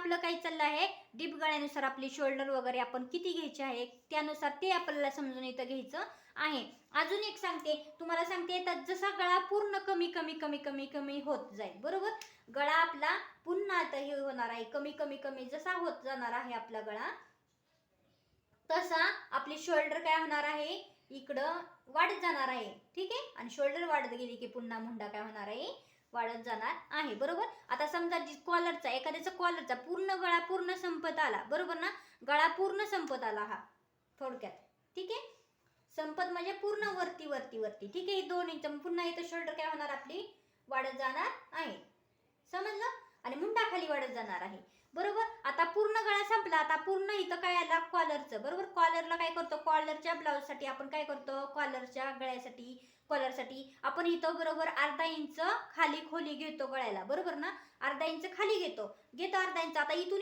आपलं काय चाललं आहे, डीप गळ्यानुसार आपली शोल्डर वगैरे आपण किती घ्यायचे आहे त्यानुसार ते आपल्याला समजून इथं घ्यायचं आहे. अजून एक सांगते तुम्हाला, सांगते तर जसा गळा पूर्ण कमी कमी कमी कमी कमी होत जाईल, बरोबर, गळा आपला पुन्हा आता हे होणार आहे कमी कमी कमी जसा होत जाणार आहे आपला गळा, तसा आपली शोल्डर काय होणार आहे, इकडं वाढत जाणार आहे. ठीक आहे, आणि शोल्डर वाढत गेली की पुन्हा मुंडा काय होणार आहे, वाढत जाणार आहे. बरोबर. आता समजा कॉलरचा, एखाद्याचा कॉलरचा पूर्ण गळा पूर्ण संपत आला, बरोबर ना, गळा पूर्ण संपत आला हा थोडक्यात. ठीक आहे, संपत म्हणजे पूर्ण वरती वरती वरती. ठीक आहे, 2 इंच पुन्हा इथं शोल्डर काय होणार आपली वाढत जाणार आहे, समजलं, आणि मुंडा खाली वाढत जाणार आहे. बरोबर. आता पूर्ण गळा संपला, आता पूर्ण इथं काय आला कॉलरचं, बरोबर. कॉलरला काय करतो, कॉलरच्या ब्लाउज साठी आपण काय करतो, कॉलरच्या गळ्यासाठी कॉलरसाठी आपण इथं बरोबर अर्धा इंच खाली खोली घेतो गळ्याला, बरोबर ना, अर्धा इंच खाली घेतो अर्धा इंच. आता इथून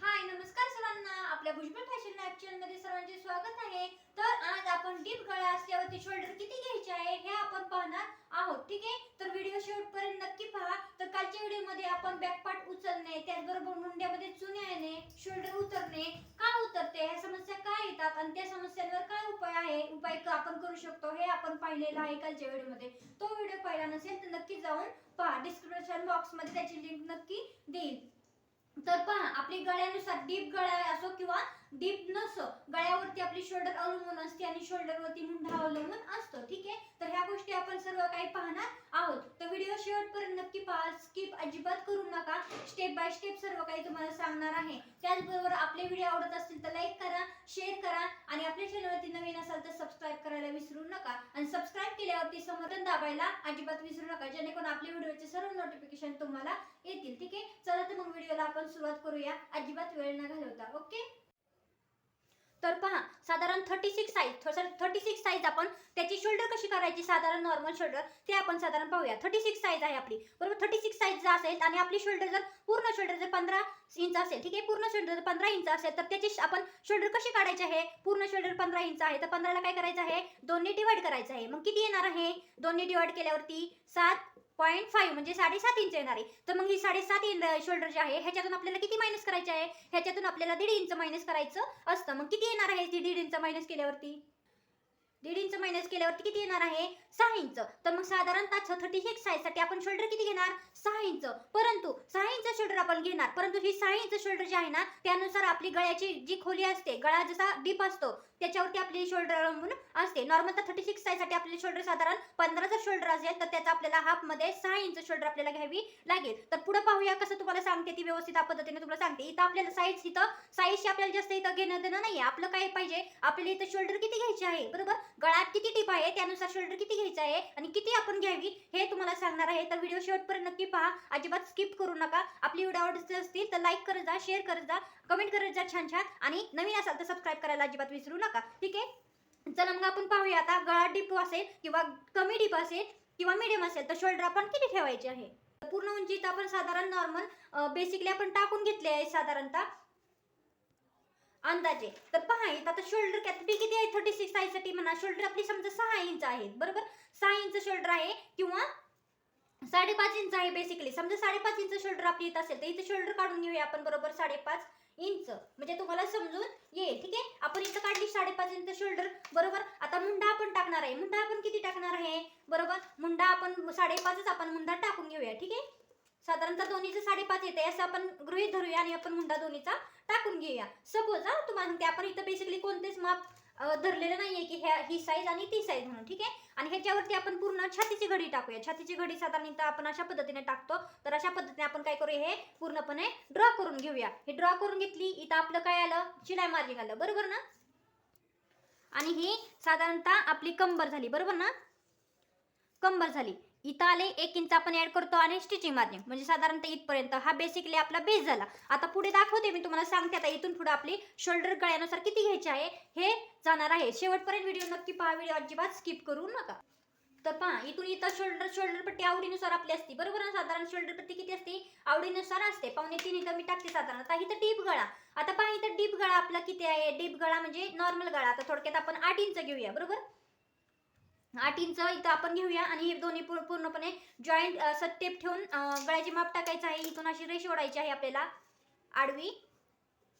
हाय, नमस्कार सर्वांना, आपल्या भुजबळ फॅशन लाईफ चॅनल मध्ये सर्वांचे स्वागत आहे. तर आज आपण डीप गळा असल्यावरती शोल्डर किती घ्यायचे आहे हे आपण पाहणार आहोत. ठीक आहे, तर व्हिडिओ शेवटपर्यंत नक्की पहा. तर कालच्या व्हिडिओमध्ये आपण बॅक पार्ट उचलणे, त्याचबरोबर मुंड्यामध्ये चुन्या येणे, शोल्डर उतरणे, का उतरते, ह्या समस्या काय येतात आणि त्या समस्यांवर काय उपाय आहे, उपाय आपण करू शकतो हे आपण पाहिलेलं आहे कालच्या व्हिडिओमध्ये. तो व्हिडिओ पाहिला नसेल तर नक्की जाऊन पहा, डिस्क्रिप्शन बॉक्स मध्ये त्याची लिंक नक्की देईल. तर पहा, आपली गळ्यानुसार डीप गळा असो किंवा डीप नसो, गळ्यावरती आपली शोल्डर अवलंबून असते आणि शोल्डरवरती मुंडा अवलंबून असतो. ठीक आहे, तर ह्या गोष्टी आपण सर्व काही पाहणार आहोत. तर व्हिडिओ शेवटपर्यंत नक्की पहा, स्किप अजिबात करू नका, स्टेप बाय स्टेप सर्व काही तुम्हाला सांगणार आहे. त्याचबरोबर आपले व्हिडिओ आवडत असतील तर लाईक करा, शेअर करा, आणि आपल्या चॅनलवरती नवीन असाल तर सबस्क्राईब करायला विसरू नका, आणि सबस्क्राईब केल्यावरती समोरून दाबायला अजिबात विसरू नका, जेणेकरून आपल्या व्हिडिओचे सर्व नोटिफिकेशन तुम्हाला येतील. ठीक आहे, चला तर मग व्हिडिओला आपण सुरुवात करूया, अजिबात वेळ न घालवता. ओके, तर पहा, साधारण 36 साईज आपण त्याची शोल्डर कशी करायची, साधारण नॉर्मल शोल्डर ते आपण साधारण पाहूया. 36 साईज आहे आपली, बरोबर. 36 साईज जर असेल आणि आपली शोल्डर जर पूर्ण शोल्डर जर 15 इंच असेल, ठीक आहे, पूर्ण शोल्डर जर 15 इंच असेल तर त्याची आपण शोल्डर कशी काढायची आहे, पूर्ण शोल्डर 15 इंच आहे तर 15 ला काय करायचं आहे, 2 ने डिवाइड करायचं आहे. मग किती येणार आहे, 2 ने डिवाइड केल्यावरती 7.5 म्हणजे 7.5 इंच येणार आहे. तर मग ही 7.5 शोल्डर जे आहे ह्याच्यातून आपल्याला किती मायनस करायचे आहे, ह्याच्यातून आपल्याला 1.5 इंच मायनस करायचं असतं. मग किती येणार आहे 1.5 इंच मायनस केल्यावरती, 1.5 इंच मायनस केल्यावरती किती येणार आहे, 6 इंच. तर मग साधारणतः 36 साईज साठी आपण शोल्डर किती घेणार, 6 इंच. परंतु 6 इंच शोल्डर आपण घेणार, परंतु ही 6 इंच शोल्डर जी आहे ना त्यानुसार आपली गळ्याची जी खोली असते, गळा जसा डीप असतो त्याच्यावरती आपली शोल्डर अवलंबून असते. नॉर्मल 36 साईज साठी आपली शोल्डर साधारण 15 जर शोल्डर असेल तर त्याचा आपल्याला हाफ मध्ये 6 इंच शोल्डर आपल्याला घ्यावी लागेल. तर पुढे पाहूया कसं तुम्हाला सांगते ती व्यवस्थित पद्धतीने तुम्हाला सांगते. इथं आपल्याला साईजची आपल्याला जास्त इथं घेणं देणं नाहीये. आपलं काय पाहिजे, आपल्याला इथं शोल्डर किती घ्यायचे आहे, बरोबर, गळ्यात किती टीप आहे त्यानुसार शोल्डर किती घ्यायचं आहे आणि किती आपण घ्यावी हे तुम्हाला सांगणार आहे. तर व्हिडिओ शेवटपर्यंत नक्की पहा, अजिबात स्किप करू नका. आपली व्हिडिओ आवडत असतील तर लाईक करत जा, शेअर करत जा, कमेंट करत जा छान छान, आणि नवीन असाल तर सबस्क्राईब करायला अजिबात विसरू नका. ठीक आहे, चला मग आपण पाहूया. आता गळा डीप असेल किंवा कमी डीप असेल किंवा मीडियम असेल तर शोल्डर आपण किती ठेवायचे आहे. पूर्ण उंची आपण साधारण नॉर्मल बेसिकली आपण टाकून घेतले आहे साधारणतः अंदाजे. तर पहा इथं आता शोल्डर कॅपॅसिटी किती आहे 36 साईज साठी म्हणा, शोल्डर आपली समजा 6 इंच आहे, बरोबर, 6 इंच शोल्डर आहे किंवा 5.5 इंच आहे बेसिकली. समजा 5.5 इंच शोल्डर आपली इथं असेल तर इथं शोल्डर काढून घेऊया आपण, बरोबर, 5.5 इंच, म्हणजे तुम्हाला समजून येईल. ठीक आहे, आपण इथं काढली 5.5 इंच शोल्डर, बरोबर. आता मुंडा आपण टाकणार आहे, मुंडा आपण किती टाकणार आहे, बरोबर, मुंडा आपण 5.5च आपण मुंडा टाकून घेऊया. ठीक आहे, साधारणतः दोन्हीचं 5.5 येते असं आपण गृहीत धरूया आणि आपण मुंडा दोन्हीचा टाकून घेऊया. सपोज तुम्हाला सांगते आपण इथं बेसिकली कोणतेच माप धरलेलं नाहीये की ही साईज आणि ती साईज म्हणून. ठीक आहे, आणि ह्याच्यावरती आपण पूर्ण छातीची घडी टाकूया. छातीची घडी साधारणतः आपण अशा पद्धतीने टाकतो. तर अशा पद्धतीने आपण काय करूया, हे पूर्णपणे ड्रॉ करून घेऊया. हे ड्रॉ करून घेतली, इथं आपलं काय आलं, शिलाई मार्जिंग आलं, बरोबर ना, आणि ही साधारणतः आपली कंबर झाली, बरोबर ना, कंबर झाली. इथं आले 1 इंच आपण ऍड करतो आणि स्टिचिंग मार्जिन म्हणजे साधारणतः इथपर्यंत हा बेसिकली आपला बेस झाला. आता पुढे दाखवते मी तुम्हाला, सांगते आता इथून पुढे आपली शोल्डर गळ्यानुसार किती घ्यायचे आहे हे जाणार आहे. शेवटपर्यंत व्हिडिओ नक्की पहा, व्हिडिओ अजिबात स्किप करू नका. तर पहा इथून इथं शोल्डर पट्टी आवडीनुसार आपली असते, बरोबर ना, साधारण शोल्डर पट्टी किती असते, आवडीनुसार असते. 2.25 इथं मी टाकते साधारणतः. इथं डीप गळा, आता पहा इथं डीप गळा आपला किती आहे, डीप गळा म्हणजे नॉर्मल गळा. आता थोडक्यात आपण 8 इंच घेऊया, बरोबर, 8 इंच इथं आपण घेऊया आणि हे दोन्ही पूर्णपणे जॉईंट असं टेप ठेवून गळ्याची माप टाकायचं आहे. इथून अशी रेष ओढायची आहे आपल्याला आडवी,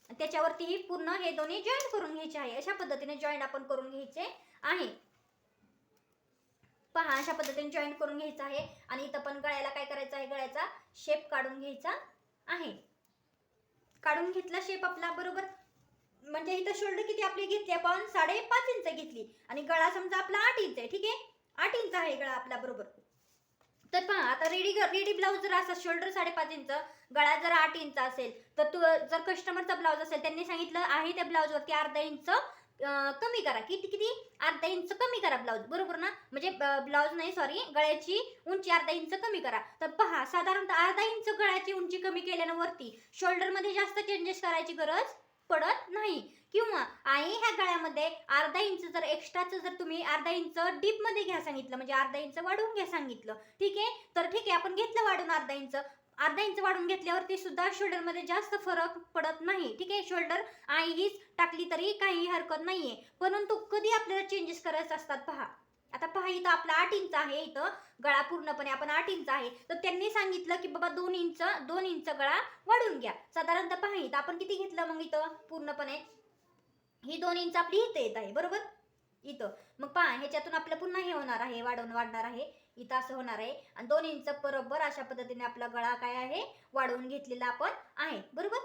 त्याच्यावरती ही पूर्ण हे दोन्ही जॉईंट करून घ्यायचे आहे. अशा पद्धतीने जॉईंट आपण करून घ्यायचे आहे. पहा अशा पद्धतीने जॉईंट करून घ्यायचं आहे. आणि इथं पण गळ्याला काय करायचं आहे, गळ्याचा शेप काढून घ्यायचा आहे. काढून घेतला शेप आपला बरोबर. म्हणजे इथं शोल्डर किती आपली घेतली आपण 5.5 इंच घेतली आणि गळा समजा आपला 8 इंच आहे. ठीक आहे, 8 इंच आहे गळा आपला बरोबर. तर पहा आता रेडी ब्लाऊज जर असा शोल्डर 5.5 इंच, गळा जर 8 इंच असेल, तर जर कस्टमरचा ब्लाऊज असेल, त्यांनी सांगितलं आहे त्या ब्लाऊजवरती अर्धा इंच कमी करा. किती अर्धा इंच कमी करा ब्लाऊज, बरोबर ना. म्हणजे ब्लाऊज नाही सॉरी, गळ्याची उंची अर्धा इंच कमी करा. तर पहा साधारणतः अर्धा इंच गळ्याची उंची कमी केल्यानं वरती शोल्डर मध्ये जास्त चेंजेस करायची गरज पडत नाही. किंवा आहे ह्या गळ्यामध्ये अर्धा इंच जर एक्स्ट्राचं जर तुम्ही अर्धा इंच डीप मध्ये घ्या सांगितलं, म्हणजे अर्धा इंच वाढवून घ्या सांगितलं, ठीक आहे, तर ठीक आहे आपण घेतलं वाढून अर्धा इंच वाढून घेतल्यावरती सुद्धा शोल्डर मध्ये जास्त फरक पडत नाही. ठीक आहे, शोल्डर आई हीच टाकली तरी काही हरकत नाहीये. परंतु कधी आपल्याला चेंजेस करायचे असतात पहा. आता पहा इथं आपला 8 इंच आहे, इथं गळा पूर्णपणे आपण 8 इंच आहे, तर त्यांनी सांगितलं की बाबा 2 इंच गळा वाढून घ्या. साधारणतः पहा इथं आपण किती घेतलं, मग इथं पूर्णपणे ही 2 इंच आपली इथं येत आहे बरोबर इथं. मग पहा ह्याच्यातून आपलं पुन्हा हे होणार आहे, वाढणार आहे, इथं असं होणार आहे. आणि 2 इंच बरोबर अशा पद्धतीने आपला गळा काय आहे, वाढवून घेतलेला आपण आहे बरोबर.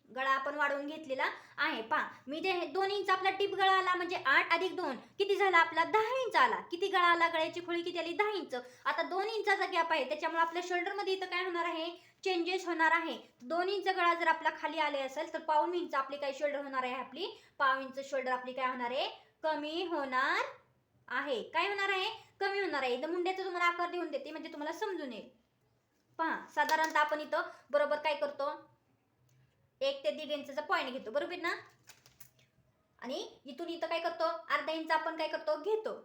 गळा आपण वाढवून घेतलेला आहे. पहा मी ते 2 इंच आपला टिप गळा आला, म्हणजे 8 अधिक 2 किती झाला आपला 10 इंच आला. किती गळा आला, गळ्याची खोली किती आली 10 इंच. आता 2 इंचाचा गॅप आहे, त्याच्यामुळे आपल्या शोल्डर मध्ये इथं काय होणार आहे, चेंजेस होणार आहे. 2 इंच गळा जर आपला खाली आले असेल, तर पाऊण इंच आपली काय शोल्डर होणार आहे, आपली पाव इंच शोल्डर आपली काय होणार आहे, कमी होणार आहे. काय होणार आहे, कमी होणार आहे. इथं मुंड्याचा तुम्हाला आकार देऊन देते म्हणजे तुम्हाला समजून येईल. पहा साधारणतः आपण इथं बरोबर काय करतो, 1 ते 1.5 इंचचा पॉईंट घेतो बरोबर ना. आणि इथून इथं काय करतो, अर्धा इंच आपण काय करतो घेतो.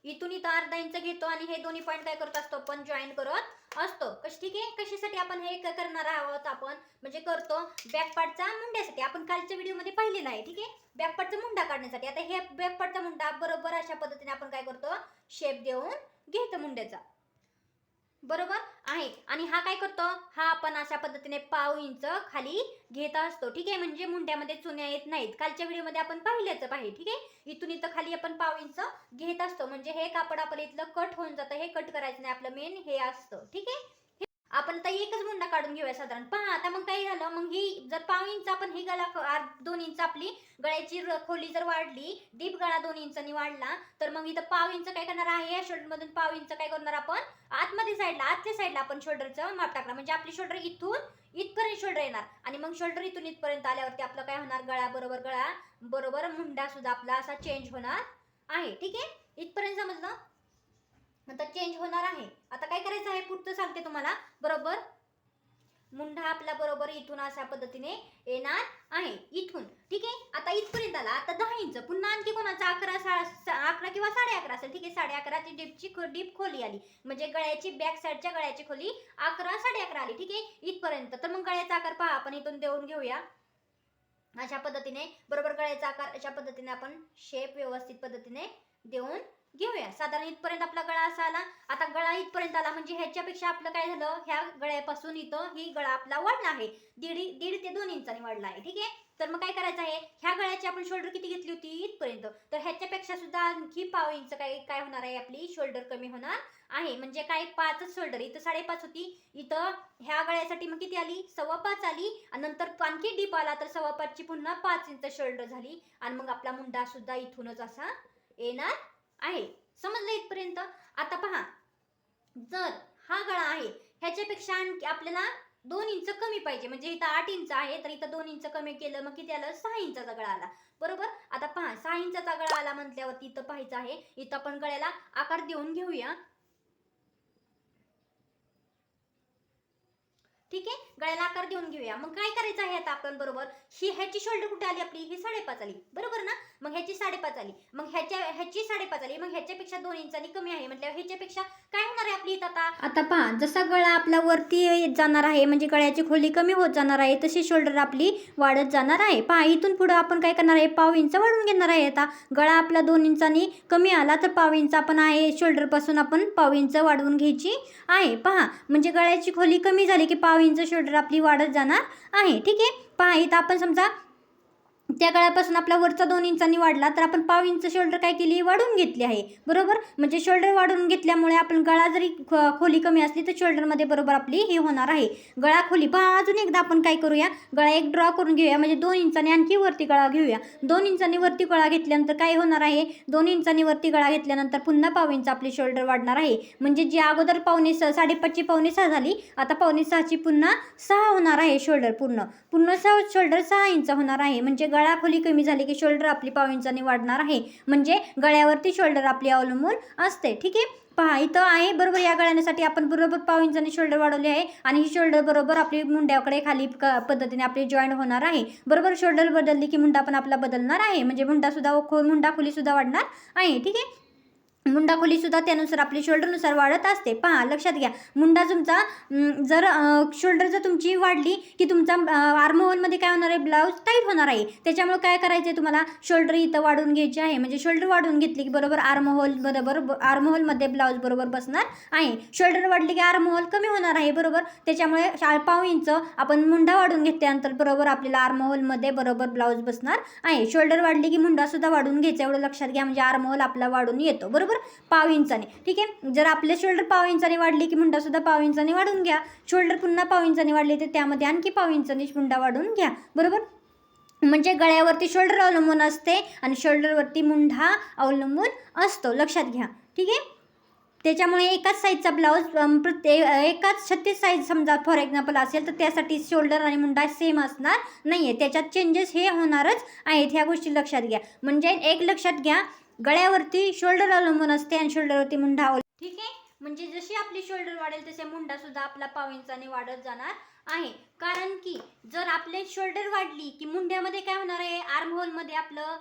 इथून इथं अर्धा इंच घेतो आणि हे दोन्ही पॉईंट काय करत असतो, आपण जॉईन करत असतो. ठीक आहे, कशासाठी आपण हे करणार आहोत, आपण म्हणजे करतो बॅक पार्टचा मुंड्यासाठी. आपण कालच्या व्हिडिओ मध्ये पाहिलेला आहे. ठीक आहे, बॅक पार्टचा मुंडा काढण्यासाठी. आता हे बॅक पार्टचा मुंडा बरोबर अशा पद्धतीने आपण काय करतो, शेप देऊन घेतो मुंड्याचा बरोबर आहे. आणि हा काय करतो, हा आपण अशा पद्धतीने पाव इंच खाली घेत असतो. ठीक आहे, म्हणजे मुंड्यामध्ये चुन्या येत नाहीत. कालच्या व्हिडिओ मध्ये आपण पाहिलेच आहे. ठीक आहे, इथून इथं खाली आपण पाव इंच घेत असतो, म्हणजे हे कापड आपलं इथलं कट होऊन जातं. हे कट करायचं नाही, आपलं मेन हे असतं. ठीक आहे, आपण तर एकच मुंडा काढून घेऊया साधारण. पहा आता मग काय झालं, मग ही जर पाव इंच आपण ही गळा 2 इंच आपली गळ्याची खोली जर वाढली, डीप गळा 2 इंचांनी वाढला, तर मग इथं पाव इंच काय करणार आहे, या शोल्डर मधून पाव इंच काय करणार आपण आतमध्ये आतल्या साईडला आपण शोल्डरचं माप टाकणार. म्हणजे आपली शोल्डर इथून इथपर्यंत शोल्डर येणार आणि मग शोल्डर इथून इथपर्यंत आल्यावरती आपलं काय होणार, गळा बरोबर मुंडा सुद्धा आपला असा चेंज होणार आहे. ठीक आहे, इथपर्यंत समजलं. आता चेंज होणार आहे. आता काय करायचं आहे पुढचं सांगते तुम्हाला बरोबर. मुंडा आपला बरोबर इथून अशा पद्धतीने येणार आहे इथून. ठीक आहे, आता इथपर्यंत आला. आता 10 इंच पुन्हा आणखी कोणाचा 11 किंवा 11.5 असेल. ठीक आहे, 11.5 ची डीप खोली आली, म्हणजे गळ्याची बॅक साईडच्या गळ्याची खोली 11 11.5 आली. ठीक आहे, इथपर्यंत. तर मग गळ्याचा आकार पहा आपण इथून देऊन घेऊया अशा पद्धतीने बरोबर. गळ्याचा आकार अशा पद्धतीने आपण शेप व्यवस्थित पद्धतीने देऊन घेऊया. साधारण इथपर्यंत आपला गळा असा आला. आता गळा इथपर्यंत आला, म्हणजे ह्याच्यापेक्षा आपलं काय झालं, ह्या गळ्यापासून इथं ही गळा आपला वाढला आहे, 1.5 ते 2 इंचांनी वाढला आहे. ठीक आहे, तर मग काय करायचं आहे, ह्या गळ्याची आपण शोल्डर किती घेतली होती इथपर्यंत, तर ह्याच्यापेक्षा सुद्धा आणखी पाव इंच काय होणार आहे, आपली शोल्डर कमी होणार आहे. म्हणजे काय 5च शोल्डर, इथं 5.5 होती, इथं ह्या गळ्यासाठी मग किती आली 5.25 आली. आणि नंतर आणखी डीप आला तर 5.25 ची पुन्हा 5 इंच शोल्डर झाली. आणि मग आपला मुंडा सुद्धा इथूनच असा येणार आहे. समजलं इथपर्यंत. आता पहा जर हा गळा आहे ह्याच्यापेक्षा आणखी आपल्याला 2 इंच कमी पाहिजे, म्हणजे इथं 8 इंच आहे तर इथं 2 इंच कमी केलं, मग किती आलं 6 इंचाचा गळा आला बरोबर. आता पहा 6 इंचाचा गळा आला म्हटल्यावरती इथं पाहायचं आहे, इथं आपण गळ्याला आकार देऊन घेऊया. ठीक आहे, गळ्याला आकार देऊन घेऊया. मग काय करायचं आहे आता आपण बरोबर, ह्याची शोल्डर कुठे आली आपली, ही 5.5 आली बरोबर ना. मग ह्याची 5.5 आली, मग ह्याची 5.5 आली, मग ह्याच्यापेक्षा 2 इंचांनी कमी आहे म्हटल्यावर ह्याच्यापेक्षा काय होणार आहे आपली इथं आता पहा, जसा गळा आपला वरती येत जाणार आहे म्हणजे गळ्याची खोली कमी होत जाणार आहे तशी शोल्डर आपली वाढत जाणार आहे. पहा इथून पुढे आपण काय करणार आहे, 1/2 इंच वाढवून घेणार आहे. आता गळा आपला 2 इंचांनी कमी आला तर 1/2 इंच आपण आहे शोल्डर पासून आपण 1/2 इंच वाढवून घ्यायची आहे. पहा म्हणजे गळ्याची खोली कमी झाली की 1/2 इंच शोल्डर आपली वाढत जाणार आहे. ठीक आहे. पहा इथं आपण समजा त्या गळ्यापासून आपला वरचा 2 इंचांनी वाढला तर आपण 1/2 इंच शोल्डर काय केली, वाढवून घेतली आहे बरोबर. म्हणजे शोल्डर वाढवून घेतल्यामुळे आपण गळा जरी खोली कमी असली तर शोल्डरमध्ये बरोबर आपली हे होणार आहे गळा खोली. पहा अजून एकदा आपण काय करूया, गळा एक ड्रॉ करून घेऊया म्हणजे 2 इंचांनी आणखी वरती गळा घेऊया. 2 इंचांनी वरती गळा घेतल्यानंतर काय होणार आहे, 2 इंचांनी वरती गळा घेतल्यानंतर पुन्हा 1/2 इंच आपली शोल्डर वाढणार आहे. म्हणजे जी अगोदर 5.5ची 5.5 झाली आता 5.5ची पुन्हा 6 होणार आहे शोल्डर. पूर्ण शोल्डर 6 इंच होणार आहे. म्हणजे गळा खोली कमी झाली की शोल्डर आपली 1/2 इंचांनी वाढणार आहे. म्हणजे गळ्यावरती शोल्डर आपली अवलंबून असते. ठीक आहे. पहा इथं आहे बरोबर, या गळ्यासाठी आपण बरोबर 1/2 इंचांनी शोल्डर वाढवली आहे आणि ही शोल्डर बरोबर आपली मुंड्याकडे खाली पद्धतीने आपली जॉईंट होणार आहे बरोबर. शोल्डर बदलली की मुंडा पण आपला बदलणार आहे म्हणजे मुंडा खोली सुद्धा वाढणार आहे. ठीक आहे. मुंडा खोली सुद्धा त्यानुसार आपली शोल्डरनुसार वाढत असते. पहा लक्षात घ्या, मुंडा तुमचा जर शोल्डर जर तुमची वाढली की तुमचा आर्महोलमध्ये काय होणार आहे, ब्लाऊज टाईट होणार आहे. त्याच्यामुळे काय करायचं आहे तुम्हाला, शोल्डर इथं वाढवून घ्यायची आहे. म्हणजे शोल्डर वाढवून घेतली की बरोबर आर्महोलमध्ये ब्लाऊज बरोबर बसणार आहे. शोल्डर वाढली की आर्महोल कमी होणार आहे बरोबर. त्याच्यामुळे 1/2 इंच आपण मुंडा वाढवून घेतल्यानंतर बरोबर आपल्याला आर्महोलमध्ये बरोबर ब्लाऊज बसणार आहे. शोल्डर वाढली की मुंडा सुद्धा वाढवून घ्यायचा एवढं लक्षात घ्या. म्हणजे आर्महोल आपला वाढून येतो बरोबर 1/2 इंचाने. ठीक आहे. जर आपले शोल्डर 1/2 इंचाने वाढली की मुंडा सुद्धा 1/2 इंचाने वाढून घ्या. शोल्डर पुन्हा 1/2 इंचाने वाढली तर त्यामध्ये आणखी 1/2 इंचाने मुंडा वाढून घ्या बरोबर. म्हणजे गळ्यावरती शोल्डर अवलंबून असते आणि शोल्डरवरती मुंडा अवलंबून असतो लक्षात घ्या. ठीक आहे. त्याच्यामुळे एकाच साईजचा ब्लाऊज एकाच 36 साईज समजा फॉर एक्झाम्पल असेल तर त्यासाठी शोल्डर आणि मुंडा सेम असणार नाही आहे. त्याच्यात चेंजेस हे होणारच आहेत. ह्या गोष्टी लक्षात घ्या. म्हणजे एक लक्षात घ्या, गळ्यावरती शोल्डर अवलंबून असते आणि शोल्डरवरती मुंडा ठीक आहे. म्हणजे जशी आपली शोल्डर वाढेल तसे मुंडा सुद्धा आपला 1/2 इंचाने वाढत जाणार आहे. कारण की जर आपले शोल्डर वाढली की मुंड्यामध्ये काय होणार आहे, आर्महोलमध्ये आपलं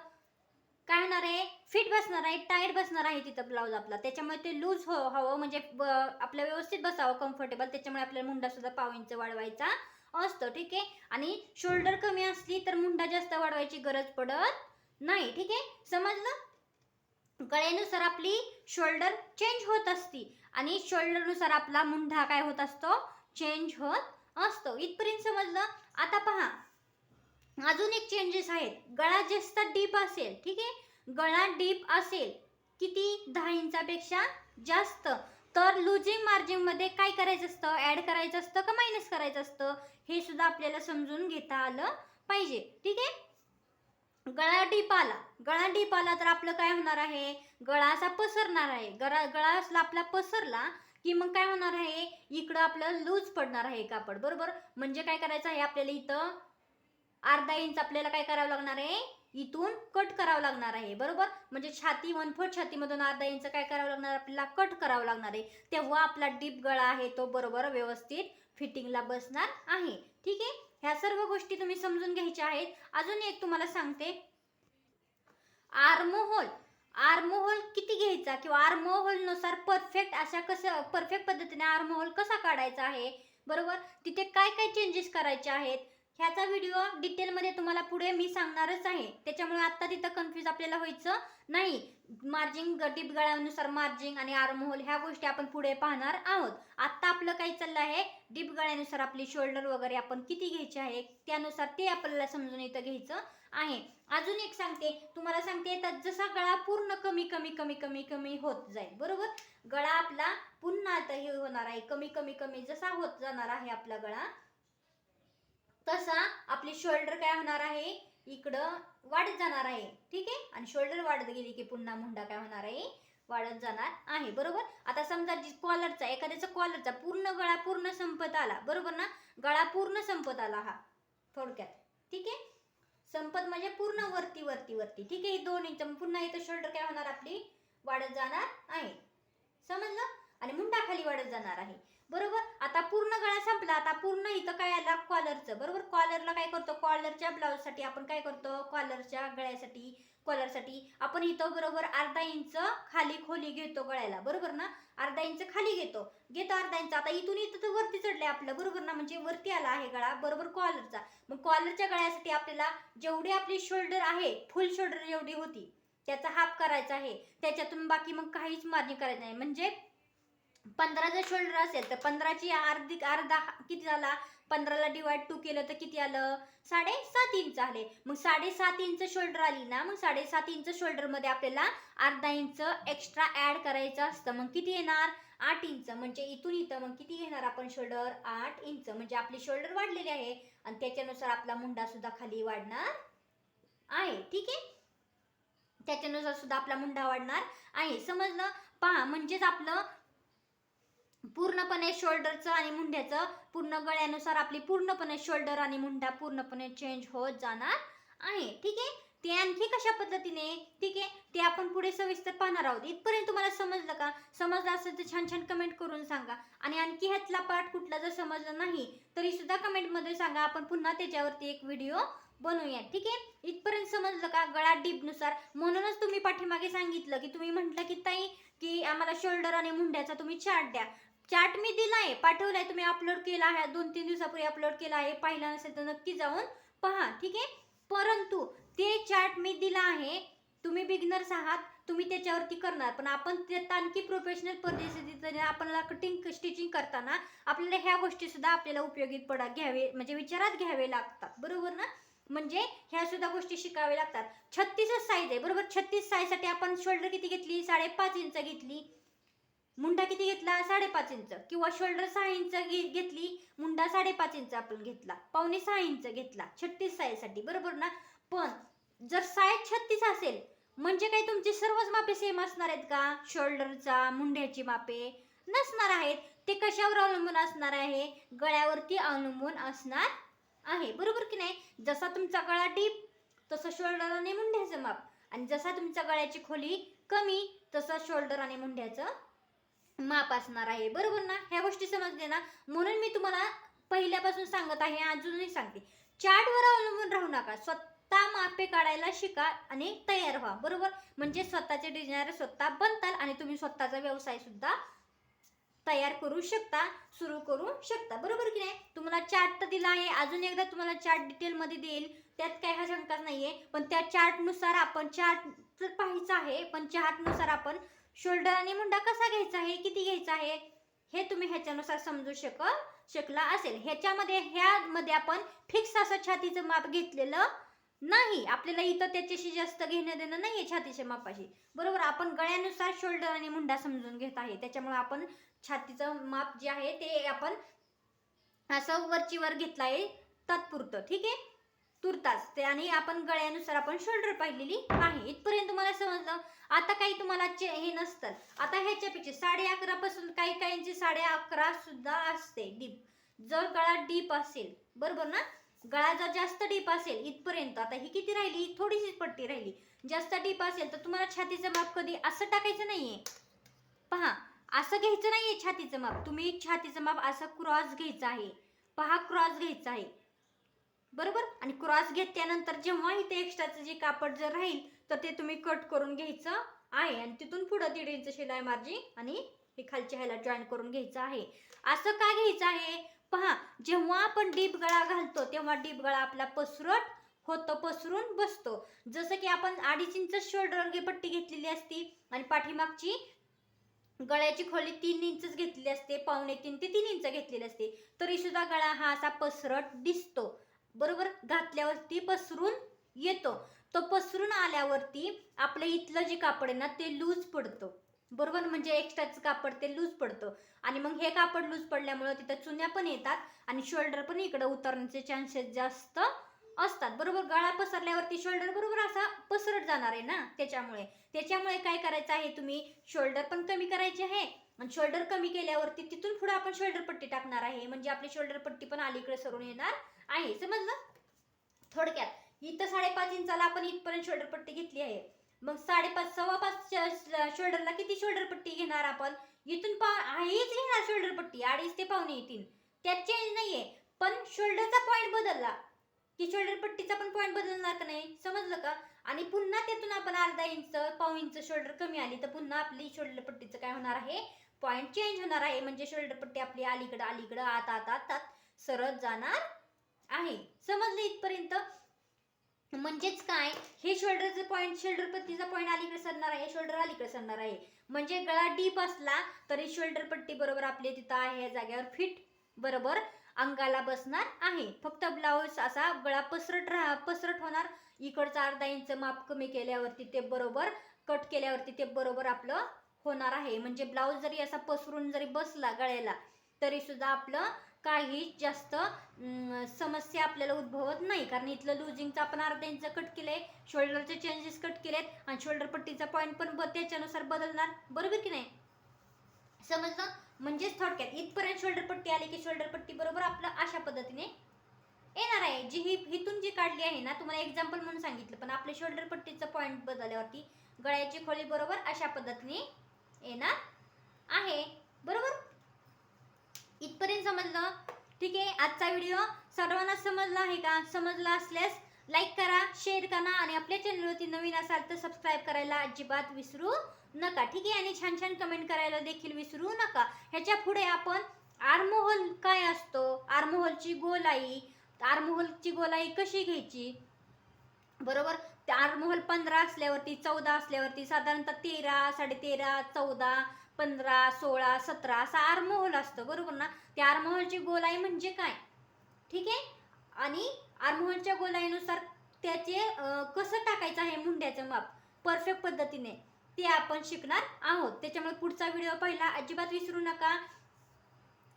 काय होणार आहे, फिट बसणार आहे, टाईट बसणार आहे तिथं ब्लाऊज आपला. त्याच्यामुळे ते लूज हवं म्हणजे आपलं व्यवस्थित बसावं कम्फर्टेबल. त्याच्यामुळे आपल्याला मुंडा सुद्धा 1/2 इंच वाढवायचा असतो. ठीक आहे. आणि शोल्डर कमी असली तर मुंडा जास्त वाढवायची गरज पडत नाही. ठीक आहे. समजलं. गळ्यानुसार आपली शोल्डर चेंज होत असती आणि शोल्डरनुसार आपला मुंडा काय होत असतो, चेंज होत असतो. इथपर्यंत समजलं. आता पहा अजून एक चेंजेस आहेत. गळा जास्त डीप असेल, ठीक आहे, गळा डीप असेल किती, 10 इंचापेक्षा जास्त, तर लुजिंग मार्जिन मध्ये काय करायचं असतं, ऍड करायचं असतं का मायनस करायचं असतं हे सुद्धा आपल्याला समजून घेता आलं पाहिजे. ठीक आहे. गळा डीप आला तर आपलं काय होणार आहे, गळा असा पसरणार आहे. गळा असला आपला पसरला की मग काय होणार आहे, इकडं आपलं लूज पडणार आहे कापड बरोबर. म्हणजे काय करायचं आहे आपल्याला, इथं अर्धा इंच आपल्याला काय करावं लागणार आहे, इथून कट करावं लागणार आहे बरोबर. म्हणजे छाती 1/4 छातीमधून अर्धा इंच काय करावं लागणार आपल्याला, कट करावं लागणार आहे. तेव्हा आपला डीप गळा आहे तो बरोबर व्यवस्थित फिटिंगला बसणार आहे. ठीक आहे. ह्या सर्व गोष्टी तुम्ही समजून घ्यायच्या आहेत. अजून एक तुम्हाला सांगते, आर्महोल किती घ्यायचा किंवा आर्महोल नुसार परफेक्ट पद्धतीने आर्महोल कसा काढायचा आहे बरोबर. तिथे काय काय चेंजेस करायचे आहेत ह्याचा व्हिडिओ डिटेलमध्ये तुम्हाला पुढे मी सांगणारच आहे. त्याच्यामुळे आता तिथं कन्फ्यूज आपल्याला व्हायचं नाही. मार्जिंग, डीप गळ्यानुसार मार्जिंग आणि आर्महोल ह्या गोष्टी आपण पुढे पाहणार आहोत. आता आपलं काय चाललं आहे, डीप गळ्यानुसार आपली शोल्डर वगैरे आपण किती घ्यायचे आहे त्यानुसार ते आपल्याला समजून इथं घ्यायचं आहे. अजून एक तुम्हाला सांगते, जसा गळा पूर्ण कमी कमी कमी कमी कमी होत जाईल बरोबर, गळा आपला पुन्हा आता हे होणार आहे कमी कमी कमी जसा होत जाणार आहे आपला गळा, तसा आपली शोल्डर काय होणार आहे, इकडं वाढत जाणार आहे. ठीक आहे. आणि शोल्डर वाढत गेली की पुन्हा मुंडा काय होणार आहे, वाढत जाणार आहे बरोबर. आता समजा कॉलरचा, एखाद्याचा कॉलरचा पूर्ण गळा पूर्ण संपत आला बरोबर ना, गळा पूर्ण संपत आला हा थोडक्यात. ठीक आहे. संपत म्हणजे पूर्ण वरती वरती वरती. ठीक आहे. 2 इंच पुन्हा इथं शोल्डर काय होणार आपली वाढत जाणार आहे. समजलं. आणि मुंडा खाली वाढत जाणार आहे. बरोबर. आता पूर्ण गळा संपला, आता पूर्ण इथं काय आला कॉलरचं. बरोबर, कॉलरला काय करतो, कॉलरच्या ब्लाऊजसाठी आपण काय करतो, कॉलरच्या गळ्यासाठी कॉलरसाठी आपण इथं बरोबर अर्धा इंच खाली खोली घेतो गळ्याला. बरोबर ना, अर्धा इंच खाली घेतो अर्धा इंच. आता इथून इथं तर वरती चढले आपलं. बरोबर ना, म्हणजे वरती आला आहे गळा बरोबर कॉलरचा. मग कॉलरच्या गळ्यासाठी आपल्याला जेवढी आपली शोल्डर आहे, फुल शोल्डर जेवढी होती त्याचा हाफ करायचा आहे. त्याच्यातून बाकी मग काहीच मार्जिन करायचं नाही. म्हणजे 15 जर शोल्डर असेल तर 15ची अर्धा किती झाला, 15ला डिवाइड 2 केलं तर किती आलं, 7.5 इंच आले. मग 7.5 इंच शोल्डर आली ना, मग 7.5 इंच शोल्डर मध्ये आपल्याला अर्धा इंच एक्स्ट्रा ऍड करायचं असतं. मग किती येणार, 8 इंच. म्हणजे इथून इथं मग किती घेणार आपण शोल्डर, 8 इंच. म्हणजे आपली शोल्डर वाढलेली आहे आणि त्याच्यानुसार आपला मुंडा सुद्धा खाली वाढणार आहे. ठीक आहे, त्याच्यानुसार सुद्धा आपला मुंडा वाढणार आहे. समजलं. पहा, म्हणजेच आपलं पूर्णपणे शोल्डरचं आणि मुंड्याचं पूर्ण गळ्यानुसार आपली पूर्णपणे शोल्डर आणि मुंडा पूर्णपणे चेंज होत जाणार आहे. ठीक आहे, ते आणखी कशा पद्धतीने, ठीक आहे, ते आपण पुढे सविस्तर पाहणार आहोत. इथपर्यंत तुम्हाला समजलं का? समजलं असेल तर छान छान कमेंट करून सांगा. आणि आणखी ह्यातला पार्ट कुठला जर समजलं नाही तरी सुद्धा कमेंट मध्ये सांगा, आपण पुन्हा त्याच्यावरती एक व्हिडिओ बनवूया. ठीक आहे, इथपर्यंत समजलं का? गळा डीप नुसार. म्हणूनच तुम्ही पाठीमागे सांगितलं की तुम्ही म्हटलं की ताई की आम्हाला शोल्डर आणि मुंड्याचा तुम्ही चार्ट द्या. चार्ट मी दिलाय, पाठवलाय, तुम्ही अपलोड केला आहे, 2-3 दिवसापूर्वी अपलोड केला आहे. पाहिला नसेल तर नक्की जाऊन पहा. ठीक आहे, परंतु ते चार्ट मी दिला आहे, तुम्ही बिगिनर्स आहात, तुम्ही त्याच्यावरती करणार. पण आपण त्यात आणखी प्रोफेशनल पद्धतीने आपल्याला कटिंग स्टिचिंग करताना आपल्याला ह्या गोष्टी सुद्धा आपल्याला उपयोगी घ्यावे, म्हणजे विचारात घ्यावे लागतात. बरोबर ना, म्हणजे ह्या सुद्धा गोष्टी शिकाव्या लागतात. 36 साईज आहे. बरोबर, 36 साईज साठी आपण शोल्डर किती घेतली, 5.5 इंच घेतली. मुंडा किती घेतला, 5.5 इंच. किंवा शोल्डर 6 इंच घेतली, मुंडा 5.5 इंच आपण घेतला, 5.25 इंच घेतला 36 साईज साठी. बरोबर ना. पण जर साईज 36 असेल म्हणजे काही तुमची सर्वच मापे सेम असणार आहेत का? शोल्डरचा, मुंड्याची मापे नसणार आहेत. ते कशावर अवलंबून असणार आहे, गळ्यावरती अवलंबून असणार आहे. बरोबर की नाही. जसा तुमचा गळा डीप तसं शोल्डर आणि मुंड्याचं माप, आणि जसा तुमच्या गळ्याची खोली कमी तसं शोल्डर आणि मुंड्याचं माप असणार आहे. बरोबर ना, ह्या गोष्टी समजले ना. म्हणून मी तुम्हाला पहिल्यापासून सांगत आहे, अजूनही सांगते, चार्टवर अवलंबून राहू नका, स्वतः मापे काढायला शिका आणि तयार व्हा. बरोबर, म्हणजे स्वतःचे डिझायनर स्वतः बनताल आणि तुम्ही स्वतःचा व्यवसाय सुद्धा तयार करू शकता, सुरू करू शकता. बरोबर की नाही. तुम्हाला चार्ट तर दिला आहे, अजून एकदा तुम्हाला चार्ट डिटेल मध्ये देईल, त्यात काही हा शंकाच नाहीये. पण त्या चार्ट नुसार आपण चार्ट तर पाहायचं आहे, पण चार्ट नुसार आपण शोल्डर आणि मुंडा कसा घ्यायचा आहे, किती घ्यायचा आहे, हे तुम्ही ह्याच्यानुसार समजू शकला असेल. ह्यामध्ये आपण फिक्स असं छातीचं माप घेतलेलं नाही. आपल्याला इथं त्याच्याशी जास्त घेणं देणं नाहीये छातीच्या मापाशी. बरोबर, आपण गळ्यानुसार शोल्डर आणि मुंडा समजून घेत आहे. त्याच्यामुळे आपण छातीचं माप जे आहे ते आपण असं वरची वर घेतलं आहे तात्पुरतं. ठीक आहे, तुर्तास ते, आणि आपण गळ्यानुसार आपण शोल्डर पाहिलेली आहे. इथपर्यंत तुम्हाला समजलं. आता काही तुम्हाला हे नसतं. आता ह्याच्यापेक्षा 11.5 पासून काही काहींची 11.5 सुद्धा असते डीप, जर गळा डीप असेल. बरोबर ना, गळा जर जास्त डीप असेल इथपर्यंत, आता ही किती राहिली, थोडीशी पट्टी राहिली, जास्त डीप असेल तर तुम्हाला छातीचं माप कधी असं टाकायचं नाहीये. पहा, असं घ्यायचं नाहीये छातीचं माप. तुम्ही छातीचं माप असं क्रॉस घ्यायचं आहे. पहा, क्रॉस घ्यायचं आहे. बरोबर, आणि क्रॉस घेतल्यानंतर जेव्हा इथे एक्स्ट्राचं जे कापड जर राहील तर ते तुम्ही कट करून घ्यायचं आहे, आणि तिथून पुढे 1.5 इंच शिलाई मार्जिन आणि हे खालच्या ह्याला जॉईन करून घ्यायचं आहे. असं का घ्यायचं आहे, पहा, जेव्हा आपण डीप गळा घालतो तेव्हा डीप गळा आपला पसरट होतो, पसरून बसतो. जसं की आपण 2.5 इंच शोल्डर पट्टी घेतलेली असती आणि पाठीमागची गळ्याची खोली 3 इंचच घेतलेली असते, 2.25 ते 3 इंच घेतलेली असते, तरी सुद्धा गळा हा असा पसरट दिसतो. बरोबर, घातल्यावरती पसरून येतो. तो पसरून आल्यावरती आपलं इथलं जे कापड आहे ना ते लूज पडतं. बरोबर, म्हणजे एक्स्ट्राचं कापड ते लूज पडतं, आणि मग हे कापड लूज पडल्यामुळे तिथं चुन्या पण येतात आणि शोल्डर पण इकडे उतरण्याचे चान्सेस जास्त असतात. बरोबर, गळा पसरल्यावरती शोल्डर बरोबर असा पसरट जाणार आहे ना, त्याच्यामुळे काय करायचं आहे, तुम्ही शोल्डर पण कमी करायचे आहे, आणि शोल्डर कमी केल्यावरती तिथून पुढे आपण शोल्डर पट्टी टाकणार आहे, म्हणजे आपली शोल्डर पट्टी पण अलीकडे सरून येणार आहे. समजलं. थोडक्यात इथं 5.5 इंचाला आपण इथपर्यंत शोल्डर पट्टी घेतली आहे, मग 5.5 5.25 शोल्डरला किती शोल्डर पट्टी घेणार आपण? इथून हीच घेणार शोल्डर पट्टी 2.5 ते 2.25 त्यात चेंज नाहीये. पण शोल्डरचा पॉइंट बदलला की शोल्डर पट्टीचा पण पॉइंट बदलणार का नाही, समजलं का? आणि पुन्हा त्यातून आपण अर्धा इंच पाव इंच शोल्डर कमी आली तर पुन्हा आपली शोल्डर पट्टीचं काय होणार आहे, पॉइंट चेंज होणार आहे. म्हणजे शोल्डर पट्टी आपली अलीकडं अलीकडं आत आत आत आत सरळ जाणार आहे. समजलं इथपर्यंत? म्हणजेच काय, हे शोल्डरचं पॉइंट शोल्डर पट्टीचा पॉइंट अलीकडे सरणार आहे, शोल्डर अलीकडे सरणार आहे. म्हणजे गळा डीप असला तरी शोल्डर पट्टी बरोबर आपली तिथं आहे या जागेवर फिट बरोबर अंगाला बसणार आहे. फक्त ब्लाऊज असा गळा पसरट होणार. इकडचा अर्धा इंच माप कमी केल्यावरती ते बरोबर कट केल्यावरती ते बरोबर आपलं होणार आहे. म्हणजे ब्लाऊज जरी असा पसरून जरी बसला गळ्याला तरी सुद्धा आपलं काही जास्त समस्या आपल्याला उद्भवत नाही. कारण इथलं लुजिंगचं आपण अर्धा इंच कट केलंय, शोल्डरचे चेंजेस कट केलेत आणि शोल्डर पट्टीचा पॉइंट पण त्याच्यानुसार बदलणार, बरोबर की नाही? समजलं? म्हणजेच थोडक्यात इथपर्यंत शोल्डर पट्टी आली की शोल्डर पट्टी बरोबर आपलं अशा पद्धतीने येणार आहे. जी हिथून जी काढली आहे ना, तुम्हाला एक्झाम्पल म्हणून सांगितलं, पण आपले शोल्डर पट्टीचा पॉइंट बदलल्यावरती गळ्याची खोली बरोबर अशा पद्धतीने येणार आहे. बरोबर? इथपर्यंत समजलं? ठीक आहे. आजचा व्हिडिओ सर्वांना समजला आहे का? समजला असल्यास लाईक करा, शेअर करा आणि आपल्या चॅनलवरती नवीन असाल तर सबस्क्राईब करायला अजिबात विसरू नका. ठीक आहे. आणि छान छान कमेंट करायला देखील विसरू नका. ह्याच्या पुढे आपण आर्महोल काय असतो, आर्महोलची गोलाई कशी घ्यायची, बरोबर? आर्महोल 15 असल्यावरती 14 असल्यावरती साधारणतः 13, 13.5, 14, 15, 16, 17 असा आर्महोल असतं, बरोबर ना? त्या आर्महोलची गोलाई म्हणजे काय, ठीक आहे? आणि आर्महोलच्या गोलाईनुसार त्याचे कसं टाकायचं आहे मुंड्याचं माप परफेक्ट पद्धतीने ते आपण शिकणार आहोत. त्याच्यामुळे पुढचा व्हिडिओ पाहायला अजिबात विसरू नका.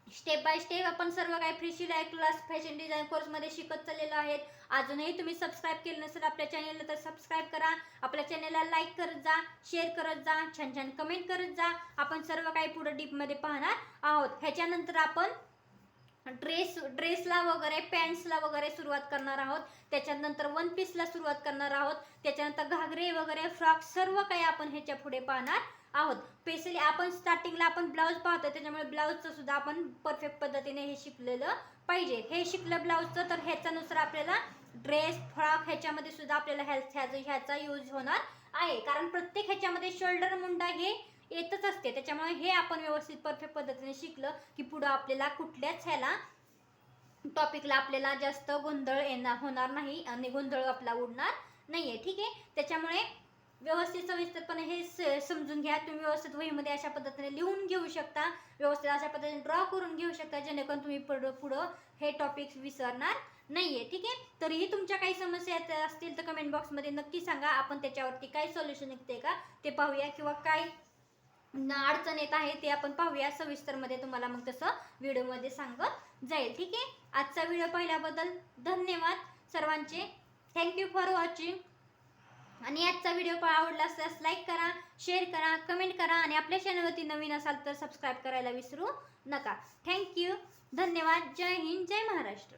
स्टेप बाय स्टेप आपण सर्व काही फ्री शिलाई क्लास फॅशन डिझाईन कोर्समध्ये शिकत चाललेलो आहेत. अजूनही तुम्ही सबस्क्राईब केलं नसेल आपल्या चॅनलला तर सबस्क्राईब करा, आपल्या चॅनलला लाईक करत जा, शेअर करत जा, छान छान कमेंट करत जा. आपण सर्व काही पुढे डीपमध्ये पाहणार आहोत. ह्याच्यानंतर आपण ड्रेसला वगैरे पॅन्ट्सला वगैरे सुरुवात करणार आहोत. त्याच्यानंतर वन पीसला सुरुवात करणार आहोत. त्याच्यानंतर घागरे वगैरे फ्रॉक सर्व काही आपण ह्याच्या पुढे पाहणार आहोत. स्पेशली आपण स्टार्टिंगला आपण ब्लाऊज पाहतो, त्याच्यामुळे ब्लाऊजचं सुद्धा आपण परफेक्ट पद्धतीने हे शिकलेलं पाहिजे. हे शिकलं ब्लाऊजचं तर ह्याच्यानुसार आपल्याला ड्रेस फ्रॉक ह्याच्यामध्ये सुद्धा आपल्याला ह्याचा यूज होणार आहे. कारण प्रत्येक ह्याच्यामध्ये शोल्डर मुंडा हे येतच असते. त्याच्यामुळे हे आपण व्यवस्थित परफेक्ट पद्धतीने शिकलं की पुढे आपल्याला कुठल्याच ह्याला टॉपिकला आपल्याला जास्त गोंधळ होणार नाही आणि गोंधळ आपला उडणार नाहीये. ठीक आहे. त्याच्यामुळे व्यवस्थित सविस्तरपणे हे समजून घ्या. तुम्ही व्यवस्थित वहीमध्ये अशा पद्धतीने लिहून घेऊ शकता, व्यवस्थित अशा पद्धतीने ड्रॉ करून घेऊ शकता, जेणेकरून तुम्ही पुढं हे टॉपिक विसरणार नाहीये. ठीक आहे. तरीही तुमच्या काही समस्या असतील तर कमेंट बॉक्समध्ये नक्की सांगा. आपण त्याच्यावरती काय सोल्युशन निघते का ते पाहूया, किंवा काय अडचण येत आहे ते आपण पाहूया सविस्तरमध्ये. तुम्हाला मग तसं व्हिडिओमध्ये सांगत जाईल. ठीक आहे. आजचा व्हिडिओ पाहिल्याबद्दल धन्यवाद सर्वांचे. Thank you for watching. आणि आजचा व्हिडिओ आवडला असल्यास लाईक करा, शेअर करा, कमेंट करा आणि आपल्या चॅनलवरती नवीन असाल तर सबस्क्राईब करायला विसरू नका. थँक्यू. धन्यवाद. जय हिंद, जय महाराष्ट्र.